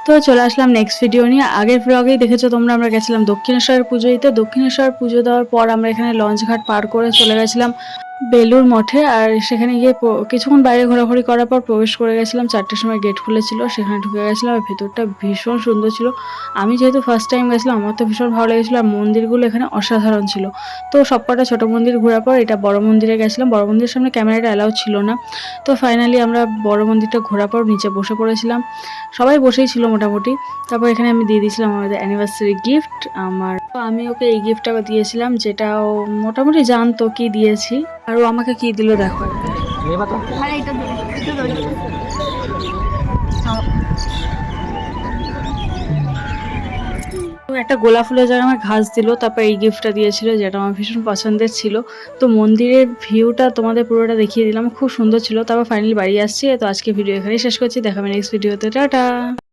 তো চলে আসলাম next video নিয়ে। আগের ব্লগেই দেখেছো তোমরা, আমরা গেছিলাম দক্ষিণেশ্বর পুজোয়। তো দক্ষিণেশ্বর পুজো দেওয়ার পর আমরা এখানে লঞ্চ ঘাট পার করে চলে গেছিলাম বেলুর মঠে। আর সেখানে গিয়ে কিছুক্ষণ বাইরে ঘোরাঘুরি করার পর প্রবেশ করে গেছিলাম। 4টের সময় গেট খুলেছিল, সেখানে ঢুকে গেছিলাম। আর ভেতরটা ভীষণ সুন্দর ছিল। আমি যেহেতু ফার্স্ট টাইম গেছিলাম, আমার তো ভীষণ ভালো লেগেছিলো। আর মন্দিরগুলো এখানে অসাধারণ ছিল। তো সবকটা ছোট মন্দির ঘোরার পর এটা বড় মন্দিরে গেছিলাম। বড় মন্দিরের সামনে ক্যামেরাটা অ্যালাউ ছিল না। তো ফাইনালি আমরা বড় মন্দিরটা ঘোরার পর নিচে বসে পড়েছিলাম। সবাই বসেই ছিল মোটামুটি। তারপর এখানে আমি দিয়ে দিয়েছিলাম আমাদের অ্যানিভার্সারি গিফট আমার। তো আমি ওকে এই গিফটটা দিয়েছিলাম, যেটা ও মোটামুটি জানতো কি দিয়েছি। আর ও আমাকে কি দিল দেখো। একটা গোলাপ ফুলের জায়গায় আমার ঘাস দিল। তারপর এই গিফটটা দিয়েছিল, যেটা আমার ভীষণ পছন্দের ছিল। তো মন্দিরের ভিউটা তোমাদের পুরোটা দেখিয়ে দিলাম, খুব সুন্দর ছিল। তারপর ফাইনালি বাড়ি আসছি। তো আজকে ভিডিও এখানেই শেষ করছি, দেখাবে নেক্সট ভিডিওতে। টাটা।